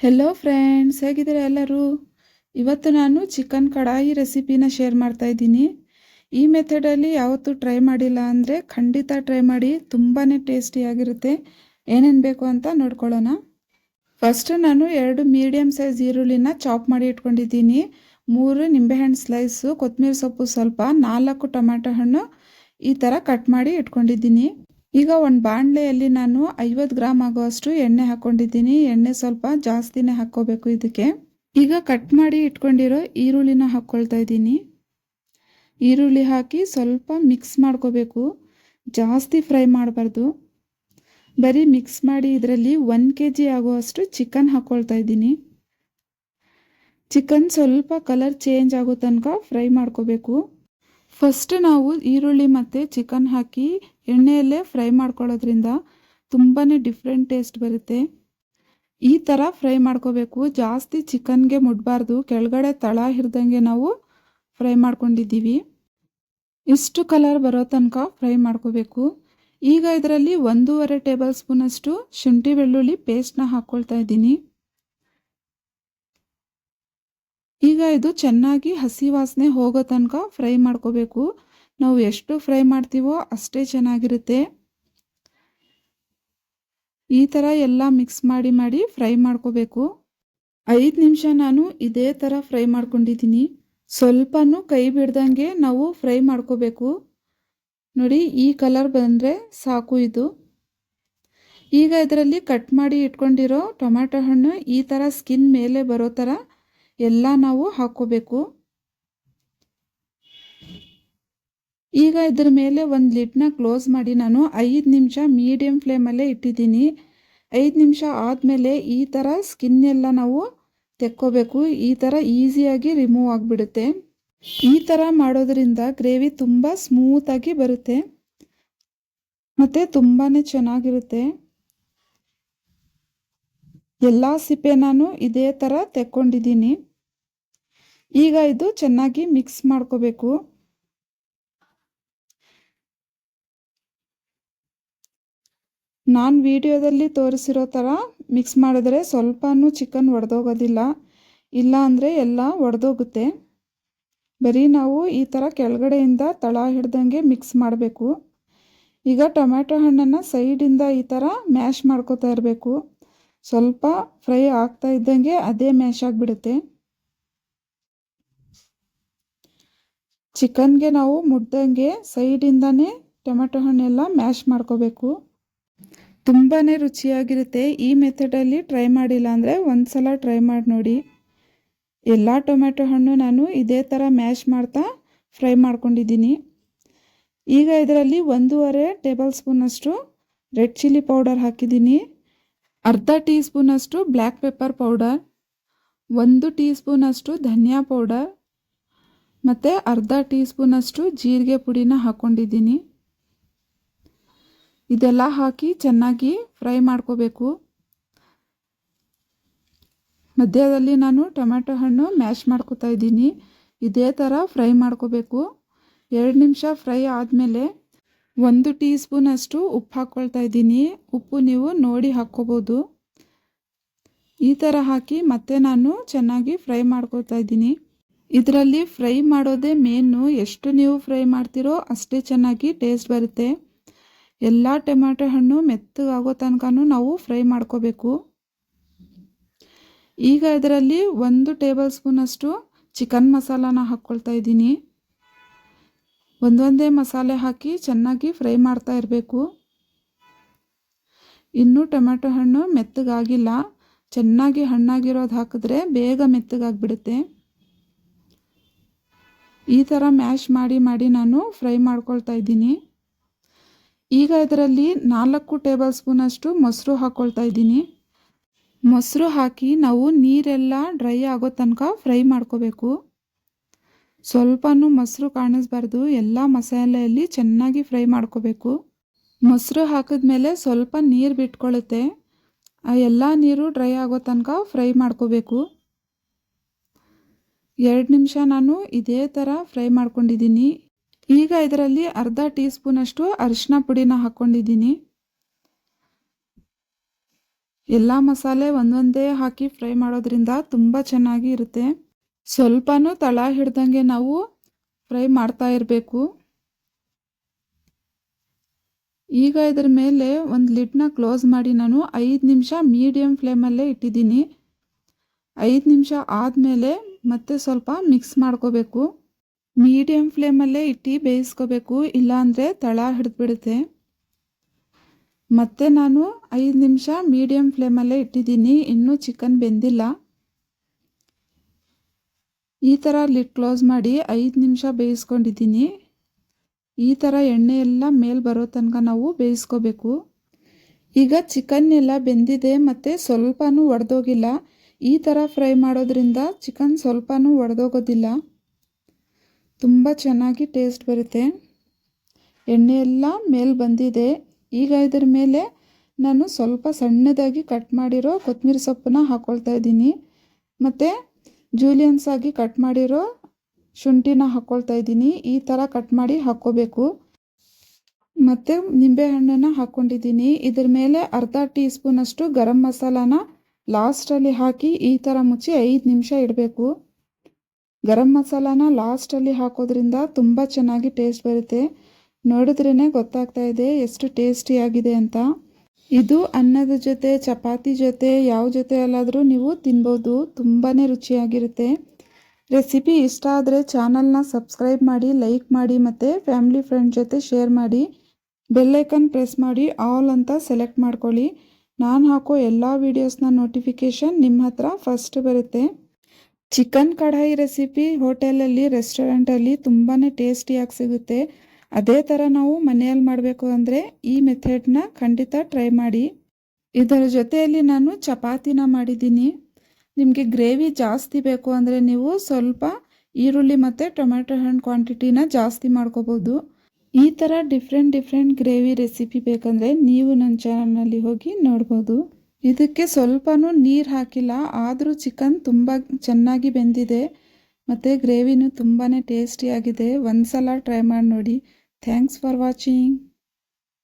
Hello friends, ಹೇಗಿದ್ದೀರಾ ಎಲ್ಲರೂ? ಇವತ್ತು ನಾನು ಚಿಕನ್ ಕಡಾಯಿ ರೆಸಿಪಿನ ಶೇರ್ ಮಾಡ್ತಾ ಇದ್ದೀನಿ. ಈ ಮೆಥಡಲ್ಲಿ ಯಾವತ್ತೂ ಟ್ರೈ ಮಾಡಿಲ್ಲ ಅಂದರೆ ಖಂಡಿತ ಟ್ರೈ ಮಾಡಿ, ತುಂಬಾ ಟೇಸ್ಟಿಯಾಗಿರುತ್ತೆ. ಏನೇನು ಬೇಕು ಅಂತ ನೋಡ್ಕೊಳ್ಳೋಣ. ಫಸ್ಟ್ ನಾನು 2 ಮೀಡಿಯಮ್ ಸೈಜ್ ಈರುಳ್ಳಿನ ಚಾಪ್ ಮಾಡಿ ಇಟ್ಕೊಂಡಿದ್ದೀನಿ. 3 ನಿಂಬೆಹಣ್ಣು ಸ್ಲೈಸು, ಕೊತ್ತಂಬರಿ ಸೊಪ್ಪು ಸ್ವಲ್ಪ, 4 ಟೊಮ್ಯಾಟೊ ಹಣ್ಣು ಈ ಥರ ಕಟ್ ಮಾಡಿ ಇಟ್ಕೊಂಡಿದ್ದೀನಿ. ಈಗ ಒಂದು ಬಾಣಲೆಯಲ್ಲಿ ನಾನು 50 ಗ್ರಾಮ್ ಆಗುವಷ್ಟು ಎಣ್ಣೆ ಹಾಕ್ಕೊಂಡಿದ್ದೀನಿ. ಎಣ್ಣೆ ಸ್ವಲ್ಪ ಜಾಸ್ತಿನೇ ಹಾಕ್ಕೋಬೇಕು ಇದಕ್ಕೆ. ಈಗ ಕಟ್ ಮಾಡಿ ಇಟ್ಕೊಂಡಿರೋ ಈರುಳ್ಳಿನ ಹಾಕ್ಕೊಳ್ತಾ ಇದ್ದೀನಿ. ಈರುಳ್ಳಿ ಹಾಕಿ ಸ್ವಲ್ಪ ಮಿಕ್ಸ್ ಮಾಡ್ಕೋಬೇಕು, ಜಾಸ್ತಿ ಫ್ರೈ ಮಾಡಬಾರ್ದು. ಬರೀ ಮಿಕ್ಸ್ ಮಾಡಿ ಇದರಲ್ಲಿ 1 kg ಆಗುವಷ್ಟು ಚಿಕನ್ ಹಾಕ್ಕೊಳ್ತಾ ಇದ್ದೀನಿ. ಚಿಕನ್ ಸ್ವಲ್ಪ ಕಲರ್ ಚೇಂಜ್ ಆಗೋ ತನಕ ಫ್ರೈ ಮಾಡ್ಕೋಬೇಕು. ಫಸ್ಟ್ ನಾವು ಈರುಳ್ಳಿ ಮತ್ತು ಚಿಕನ್ ಹಾಕಿ ಎಣ್ಣೆಯಲ್ಲೇ ಫ್ರೈ ಮಾಡ್ಕೊಳ್ಳೋದ್ರಿಂದ ತುಂಬಾ ಡಿಫ್ರೆಂಟ್ ಟೇಸ್ಟ್ ಬರುತ್ತೆ. ಈ ಥರ ಫ್ರೈ ಮಾಡ್ಕೋಬೇಕು, ಜಾಸ್ತಿ ಚಿಕನ್ಗೆ ಮುಟ್ಬಾರ್ದು. ಕೆಳಗಡೆ ತಳ ಹಿಡ್ದಂಗೆ ನಾವು ಫ್ರೈ ಮಾಡ್ಕೊಂಡಿದ್ದೀವಿ. ಇಷ್ಟು ಕಲರ್ ಬರೋ ತನಕ ಫ್ರೈ ಮಾಡ್ಕೋಬೇಕು. ಈಗ ಇದರಲ್ಲಿ 1.5 ಟೇಬಲ್ ಸ್ಪೂನಷ್ಟು ಶುಂಠಿ ಬೆಳ್ಳುಳ್ಳಿ ಪೇಸ್ಟ್ನ ಹಾಕ್ಕೊಳ್ತಾ ಇದ್ದೀನಿ. ಈಗ ಇದು ಚೆನ್ನಾಗಿ ಹಸಿ ವಾಸನೆ ಹೋಗೋ ತನಕ ಫ್ರೈ ಮಾಡ್ಕೋಬೇಕು. ನಾವು ಎಷ್ಟು ಫ್ರೈ ಮಾಡ್ತೀವೋ ಅಷ್ಟೇ ಚೆನ್ನಾಗಿರುತ್ತೆ. ಈ ಥರ ಎಲ್ಲ ಮಿಕ್ಸ್ ಮಾಡಿ ಫ್ರೈ ಮಾಡ್ಕೋಬೇಕು. 5 ನಿಮಿಷ ನಾನು ಇದೇ ಥರ ಫ್ರೈ ಮಾಡ್ಕೊಂಡಿದ್ದೀನಿ. ಸ್ವಲ್ಪನೂ ಕೈ ಬಿಡ್ದಂಗೆ ನಾವು ಫ್ರೈ ಮಾಡ್ಕೋಬೇಕು. ನೋಡಿ, ಈ ಕಲರ್ ಬಂದರೆ ಸಾಕು ಇದು. ಈಗ ಇದರಲ್ಲಿ ಕಟ್ ಮಾಡಿ ಇಟ್ಕೊಂಡಿರೋ ಟೊಮ್ಯಾಟೊ ಹಣ್ಣು ಈ ಥರ ಸ್ಕಿನ್ ಮೇಲೆ ಬರೋ ಥರ ಎಲ್ಲ ನಾವು ಹಾಕ್ಕೋಬೇಕು. ಈಗ ಇದ್ರ ಮೇಲೆ ಒಂದು ಲಿಡ್ನ ಕ್ಲೋಸ್ ಮಾಡಿ ನಾನು 5 ನಿಮಿಷ ಮೀಡಿಯಮ್ ಫ್ಲೇಮಲ್ಲೇ ಇಟ್ಟಿದ್ದೀನಿ. 5 ನಿಮಿಷ ಆದಮೇಲೆ ಈ ಥರ ಸ್ಕಿನ್ ಎಲ್ಲ ನಾವು ತೆಕ್ಕೋಬೇಕು. ಈ ಥರ ಈಸಿಯಾಗಿ ರಿಮೂವ್ ಆಗಿಬಿಡುತ್ತೆ. ಈ ಥರ ಮಾಡೋದ್ರಿಂದ ಗ್ರೇವಿ ತುಂಬ ಸ್ಮೂತಾಗಿ ಬರುತ್ತೆ ಮತ್ತು ತುಂಬಾ ಚೆನ್ನಾಗಿರುತ್ತೆ. ಎಲ್ಲ ಸಿಪ್ಪೆ ನಾನು ಇದೇ ಥರ ತೆಕ್ಕೊಂಡಿದ್ದೀನಿ. ಈಗ ಇದು ಚೆನ್ನಾಗಿ ಮಿಕ್ಸ್ ಮಾಡ್ಕೋಬೇಕು. ನಾನು ವಿಡಿಯೋದಲ್ಲಿ ತೋರಿಸಿರೋ ಥರ ಮಿಕ್ಸ್ ಮಾಡಿದ್ರೆ ಸ್ವಲ್ಪನೂ ಚಿಕನ್ ಒಡೆದೋಗೋದಿಲ್ಲ, ಇಲ್ಲ ಅಂದರೆ ಎಲ್ಲ ಒಡೆದೋಗುತ್ತೆ. ಬರೀ ನಾವು ಈ ಥರ ಕೆಳಗಡೆಯಿಂದ ತಳ ಹಿಡ್ದಂಗೆ ಮಿಕ್ಸ್ ಮಾಡಬೇಕು. ಈಗ ಟೊಮ್ಯಾಟೊ ಹಣ್ಣನ್ನು ಸೈಡಿಂದ ಈ ಥರ ಮ್ಯಾಶ್ ಮಾಡ್ಕೋತಾ ಇರಬೇಕು. ಸ್ವಲ್ಪ ಫ್ರೈ ಆಗ್ತಾ ಇದ್ದಂಗೆ ಅದೇ ಮ್ಯಾಶ್ ಆಗಿಬಿಡುತ್ತೆ. ಚಿಕನ್ಗೆ ನಾವು ಮುಟ್ದಂಗೆ ಸೈಡಿಂದನೇ ಟೊಮೆಟೊ ಹಣ್ಣೆಲ್ಲ ಮ್ಯಾಶ್ ಮಾಡ್ಕೋಬೇಕು. ತುಂಬಾ ರುಚಿಯಾಗಿರುತ್ತೆ. ಈ ಮೆಥಡಲ್ಲಿ ಟ್ರೈ ಮಾಡಿಲ್ಲ ಅಂದರೆ ಒಂದು ಸಲ ಟ್ರೈ ಮಾಡಿ ನೋಡಿ. ಎಲ್ಲ ಟೊಮೆಟೊ ಹಣ್ಣು ನಾನು ಇದೇ ಥರ ಮ್ಯಾಶ್ ಮಾಡ್ತಾ ಫ್ರೈ ಮಾಡ್ಕೊಂಡಿದ್ದೀನಿ. ಈಗ ಇದರಲ್ಲಿ 1.5 ಟೇಬಲ್ ಸ್ಪೂನಷ್ಟು ರೆಡ್ ಚಿಲ್ಲಿ ಪೌಡರ್ ಹಾಕಿದ್ದೀನಿ. ಅರ್ಧ ಟೀ ಸ್ಪೂನಷ್ಟು ಬ್ಲ್ಯಾಕ್ ಪೆಪ್ಪರ್ ಪೌಡರ್, 1 ಟೀ ಸ್ಪೂನಷ್ಟು ಧನಿಯಾ ಪೌಡರ್ ಮತ್ತು ಅರ್ಧ ಟೀ ಸ್ಪೂನಷ್ಟು ಜೀರಿಗೆ ಪುಡಿನ ಹಾಕ್ಕೊಂಡಿದ್ದೀನಿ. ಇದೆಲ್ಲ ಹಾಕಿ ಚೆನ್ನಾಗಿ ಫ್ರೈ ಮಾಡ್ಕೋಬೇಕು. ಮಧ್ಯದಲ್ಲಿ ನಾನು ಟೊಮ್ಯಾಟೊ ಹಣ್ಣು ಮ್ಯಾಶ್ ಮಾಡ್ಕೋತಾ ಇದ್ದೀನಿ. ಇದೇ ಥರ ಫ್ರೈ ಮಾಡ್ಕೋಬೇಕು. 2 ನಿಮಿಷ ಫ್ರೈ ಆದಮೇಲೆ 1 ಟೀ ಸ್ಪೂನಷ್ಟು ಉಪ್ಪು ಹಾಕ್ಕೊಳ್ತಾ ಇದ್ದೀನಿ. ಉಪ್ಪು ನೀವು ನೋಡಿ ಹಾಕ್ಕೋಬೋದು. ಈ ಥರ ಹಾಕಿ ಮತ್ತೆ ನಾನು ಚೆನ್ನಾಗಿ ಫ್ರೈ ಮಾಡ್ಕೊಳ್ತಾ ಇದ್ದೀನಿ. ಇದರಲ್ಲಿ ಫ್ರೈ ಮಾಡೋದೇ ಮೇನು. ಎಷ್ಟು ನೀವು ಫ್ರೈ ಮಾಡ್ತೀರೋ ಅಷ್ಟೇ ಚೆನ್ನಾಗಿ ಟೇಸ್ಟ್ ಬರುತ್ತೆ. ಎಲ್ಲ ಟೊಮ್ಯಾಟೊ ಹಣ್ಣು ಮೆತ್ತಗಾಗೋ ತನಕನೂ ನಾವು ಫ್ರೈ ಮಾಡ್ಕೋಬೇಕು. ಈಗ ಇದರಲ್ಲಿ 1 ಟೇಬಲ್ ಸ್ಪೂನಷ್ಟು ಚಿಕನ್ ಮಸಾಲಾನ ಹಾಕ್ಕೊಳ್ತಾ ಇದ್ದೀನಿ. ಒಂದೊಂದೇ ಮಸಾಲೆ ಹಾಕಿ ಚೆನ್ನಾಗಿ ಫ್ರೈ ಮಾಡ್ತಾ ಇರಬೇಕು. ಇನ್ನೂ ಟೊಮ್ಯಾಟೊ ಹಣ್ಣು ಮೆತ್ತಗಾಗಿಲ್ಲ. ಚೆನ್ನಾಗಿ ಹಣ್ಣಾಗಿರೋದು ಹಾಕಿದ್ರೆ ಬೇಗ ಮೆತ್ತಗಾಗ್ಬಿಡುತ್ತೆ. ಈ ಥರ ಮ್ಯಾಶ್ ಮಾಡಿ ನಾನು ಫ್ರೈ ಮಾಡ್ಕೊಳ್ತಾ ಇದ್ದೀನಿ. ಈಗ ಇದರಲ್ಲಿ 4 ಟೇಬಲ್ ಸ್ಪೂನಷ್ಟು ಮೊಸರು ಹಾಕ್ಕೊಳ್ತಾ ಇದ್ದೀನಿ. ಮೊಸರು ಹಾಕಿ ನಾವು ನೀರೆಲ್ಲ ಡ್ರೈ ಆಗೋ ತನಕ ಫ್ರೈ ಮಾಡ್ಕೋಬೇಕು. ಸ್ವಲ್ಪನೂ ಮೊಸರು ಕಾಣಿಸ್ಬಾರ್ದು. ಎಲ್ಲ ಮಸಾಲೆಯಲ್ಲಿ ಚೆನ್ನಾಗಿ ಫ್ರೈ ಮಾಡ್ಕೋಬೇಕು. ಮೊಸರು ಹಾಕಿದ್ಮೇಲೆ ಸ್ವಲ್ಪ ನೀರು ಬಿಟ್ಕೊಳ್ಳುತ್ತೆ. ಆ ಎಲ್ಲ ನೀರು ಡ್ರೈ ಆಗೋ ತನಕ ಫ್ರೈ ಮಾಡ್ಕೋಬೇಕು. 2 ನಿಮಿಷ ನಾನು ಇದೇ ಥರ ಫ್ರೈ ಮಾಡ್ಕೊಂಡಿದ್ದೀನಿ. ಈಗ ಇದರಲ್ಲಿ ಅರ್ಧ ಟೀ ಸ್ಪೂನಷ್ಟು ಅರಿಶಿನ ಪುಡಿನ ಹಾಕ್ಕೊಂಡಿದ್ದೀನಿ. ಎಲ್ಲ ಮಸಾಲೆ ಒಂದೊಂದೇ ಹಾಕಿ ಫ್ರೈ ಮಾಡೋದ್ರಿಂದ ತುಂಬ ಚೆನ್ನಾಗಿ ಇರುತ್ತೆ. ಸ್ವಲ್ಪನೂ ತಳ ಹಿಡ್ದಂಗೆ ನಾವು ಫ್ರೈ ಮಾಡ್ತಾ ಇರಬೇಕು. ಈಗ ಇದರ ಮೇಲೆ ಒಂದು ಲಿಡ್ನ ಕ್ಲೋಸ್ ಮಾಡಿ ನಾನು 5 ನಿಮಿಷ ಮೀಡಿಯಮ್ ಫ್ಲೇಮಲ್ಲೇ ಇಟ್ಟಿದ್ದೀನಿ. 5 ನಿಮಿಷ ಆದಮೇಲೆ ಮತ್ತೆ ಸ್ವಲ್ಪ ಮಿಕ್ಸ್ ಮಾಡ್ಕೋಬೇಕು. ಮೀಡಿಯಮ್ ಫ್ಲೇಮಲ್ಲೇ ಇಟ್ಟು ಬೇಯಿಸ್ಕೋಬೇಕು, ಇಲ್ಲಾಂದರೆ ತಳ ಹಿಡಿದ್ಬಿಡುತ್ತೆ. ಮತ್ತೆ ನಾನು 5 ನಿಮಿಷ ಮೀಡಿಯಮ್ ಫ್ಲೇಮಲ್ಲೇ ಇಟ್ಟಿದ್ದೀನಿ, ಇನ್ನೂ ಚಿಕನ್ ಬೆಂದಿಲ್ಲ. ಈ ಥರ ಲಿಡ್ ಕ್ಲೋಸ್ ಮಾಡಿ 5 ನಿಮಿಷ ಬೇಯಿಸ್ಕೊಂಡಿದ್ದೀನಿ. ಈ ಥರ ಎಣ್ಣೆ ಎಲ್ಲ ಮೇಲೆ ಬರೋ ತನಕ ನಾವು ಬೇಯಿಸ್ಕೋಬೇಕು. ಈಗ ಚಿಕನ್ ಎಲ್ಲ ಬೆಂದಿದೆ ಮತ್ತು ಸ್ವಲ್ಪನೂ ಒಡೆದೋಗಿಲ್ಲ. ಈ ಥರ ಫ್ರೈ ಮಾಡೋದ್ರಿಂದ ಚಿಕನ್ ಸ್ವಲ್ಪನೂ ಒಡೆದೋಗೋದಿಲ್ಲ, ತುಂಬ ಚೆನ್ನಾಗಿ ಟೇಸ್ಟ್ ಬರುತ್ತೆ. ಎಣ್ಣೆ ಎಲ್ಲ ಮೇಲೆ ಬಂದಿದೆ. ಈಗ ಇದರ ಮೇಲೆ ನಾನು ಸ್ವಲ್ಪ ಸಣ್ಣದಾಗಿ ಕಟ್ ಮಾಡಿರೋ ಕೊತ್ತಂಬರಿ ಸೊಪ್ಪನ್ನ ಹಾಕ್ಕೊಳ್ತಾ ಇದ್ದೀನಿ. ಮತ್ತು ಜೂಲಿಯನ್ಸ್ ಆಗಿ ಕಟ್ ಮಾಡಿರೋ ಶುಂಠಿನ ಹಾಕ್ಕೊಳ್ತಾ ಇದ್ದೀನಿ. ಈ ಥರ ಕಟ್ ಮಾಡಿ ಹಾಕ್ಕೋಬೇಕು. ಮತ್ತು ನಿಂಬೆಹಣ್ಣನ್ನು ಹಾಕ್ಕೊಂಡಿದ್ದೀನಿ. ಇದ್ರ ಮೇಲೆ ಅರ್ಧ ಟೀ ಸ್ಪೂನಷ್ಟು ಗರಂ ಮಸಾಲಾನ ಲಾಸ್ಟಲ್ಲಿ ಹಾಕಿ ಈ ಥರ ಮುಚ್ಚಿ 5 ನಿಮಿಷ ಇಡಬೇಕು. ಗರಂ ಮಸಾಲಾನ ಲಾಸ್ಟಲ್ಲಿ ಹಾಕೋದ್ರಿಂದ ತುಂಬ ಚೆನ್ನಾಗಿ ಟೇಸ್ಟ್ ಬರುತ್ತೆ. ನೋಡಿದ್ರೇ ಗೊತ್ತಾಗ್ತಾ ಇದೆ ಎಷ್ಟು ಟೇಸ್ಟಿಯಾಗಿದೆ ಅಂತ. ಇದು ಅನ್ನದ ಜೊತೆ, ಚಪಾತಿ ಜೊತೆ, ಯಾವ ಜೊತೆಯಲ್ಲಾದರೂ ನೀವು ತಿನ್ಬೋದು. ತುಂಬಾ ರುಚಿಯಾಗಿರುತ್ತೆ. ರೆಸಿಪಿ ಇಷ್ಟ ಆದರೆ ಚಾನಲ್ನ ಸಬ್ಸ್ಕ್ರೈಬ್ ಮಾಡಿ, ಲೈಕ್ ಮಾಡಿ ಮತ್ತು ಫ್ಯಾಮಿಲಿ ಫ್ರೆಂಡ್ ಜೊತೆ ಶೇರ್ ಮಾಡಿ. ಬೆಲ್ಲೈಕನ್ ಪ್ರೆಸ್ ಮಾಡಿ ಆಲ್ ಅಂತ ಸೆಲೆಕ್ಟ್ ಮಾಡ್ಕೊಳ್ಳಿ. ನಾನು ಹಾಕೋ ಎಲ್ಲ ವೀಡಿಯೋಸ್ನ ನೋಟಿಫಿಕೇಷನ್ ನಿಮ್ಮ ಹತ್ರ ಫಸ್ಟ್ ಬರುತ್ತೆ. ಚಿಕನ್ ಕಢಾಯಿ ರೆಸಿಪಿ ಹೋಟೆಲಲ್ಲಿ, ರೆಸ್ಟೋರೆಂಟಲ್ಲಿ ತುಂಬಾ ಟೇಸ್ಟಿಯಾಗಿ ಸಿಗುತ್ತೆ. ಅದೇ ಥರ ನಾವು ಮನೆಯಲ್ಲಿ ಮಾಡಬೇಕು ಅಂದರೆ ಈ ಮೆಥಡ್ನ ಖಂಡಿತ ಟ್ರೈ ಮಾಡಿ. ಇದರ ಜೊತೆಯಲ್ಲಿ ನಾನು ಚಪಾತಿನ ಮಾಡಿದ್ದೀನಿ. ನಿಮಗೆ ಗ್ರೇವಿ ಜಾಸ್ತಿ ಬೇಕು ಅಂದರೆ ನೀವು ಸ್ವಲ್ಪ ಈರುಳ್ಳಿ ಮತ್ತು ಟೊಮೆಟೊ ಹಣ್ಣು ಕ್ವಾಂಟಿಟಿನ ಜಾಸ್ತಿ ಮಾಡ್ಕೋಬೋದು. ಈ ಥರ ಡಿಫ್ರೆಂಟ್ ಗ್ರೇವಿ ರೆಸಿಪಿ ಬೇಕಂದರೆ ನೀವು ನನ್ನ ಚಾನಲ್ನಲ್ಲಿ ಹೋಗಿ ನೋಡ್ಬೋದು. ಇದಕ್ಕೆ ಸ್ವಲ್ಪನೂ ನೀರು ಹಾಕಿಲ್ಲ, ಆದರೂ ಚಿಕನ್ ತುಂಬ ಚೆನ್ನಾಗಿ ಬೆಂದಿದೆ ಮತ್ತು ಗ್ರೇವಿನೂ ತುಂಬಾ ಟೇಸ್ಟಿಯಾಗಿದೆ. ಒಂದು ಸಲ ಟ್ರೈ ಮಾಡಿ ನೋಡಿ. Thanks for watching.